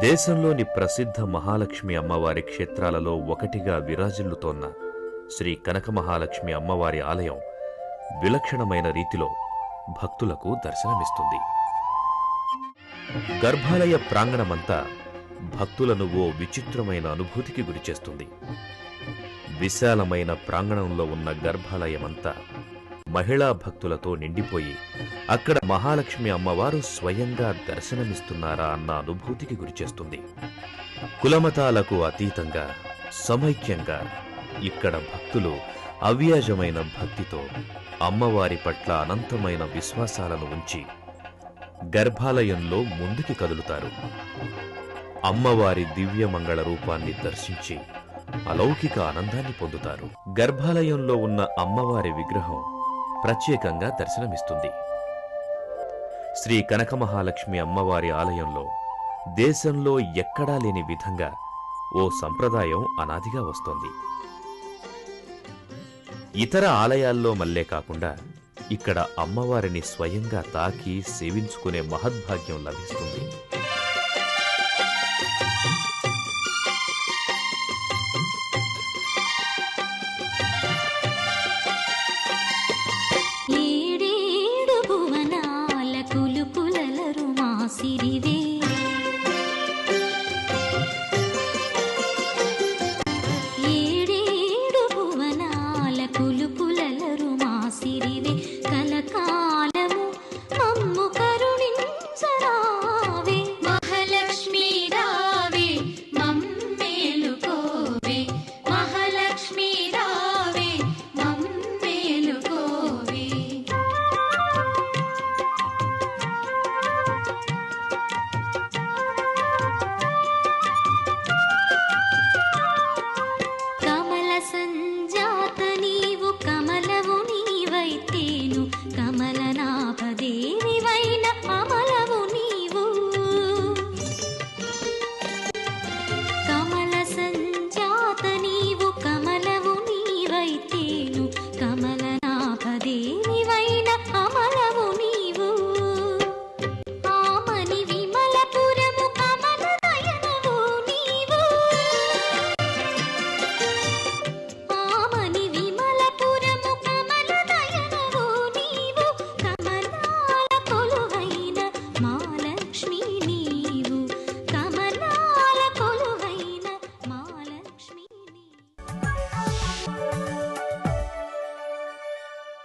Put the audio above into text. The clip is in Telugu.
దేశంలోని ప్రసిద్ధ మహాలక్ష్మి అమ్మవారి క్షేత్రాలలో ఒకటిగా విరాజిల్లుతోన్న శ్రీ కనక మహాలక్ష్మి అమ్మవారి ఆలయం విలక్షణమైన రీతిలో భక్తులకు దర్శనమిస్తుంది. గర్భాలయ ప్రాంగణమంతా భక్తులను ఓ విచిత్రమైన అనుభూతికి గురిచేస్తుంది. విశాలమైన ప్రాంగణంలో ఉన్న గర్భాలయమంతా మహిళా భక్తులతో నిండిపోయి అక్కడ మహాలక్ష్మి అమ్మవారు స్వయంగా దర్శనమిస్తున్నారా అన్న అనుభూతికి గురిచేస్తుంది. కులమతాలకు అతీతంగా సమైక్యంగా ఇక్కడ భక్తులు అవ్యాజమైన భక్తితో అమ్మవారి పట్ల అనంతమైన విశ్వాసాలను ఉంచి గర్భాలయంలో ముందుకి కదులుతారు. అమ్మవారి దివ్యమంగళ రూపాన్ని దర్శించి అలౌకిక ఆనందాన్ని పొందుతారు. గర్భాలయంలో ఉన్న అమ్మవారి విగ్రహం ప్రత్యేకంగా దర్శనమిస్తుంది. శ్రీ కనకమహాలక్ష్మి అమ్మవారి ఆలయంలో దేశంలో ఎక్కడా లేని విధంగా ఓ సంప్రదాయం అనాదిగా వస్తోంది. ఇతర ఆలయాల్లో మల్లే కాకుండా ఇక్కడ అమ్మవారిని స్వయంగా తాకి సేవించుకునే మహద్భాగ్యం లభిస్తుంది.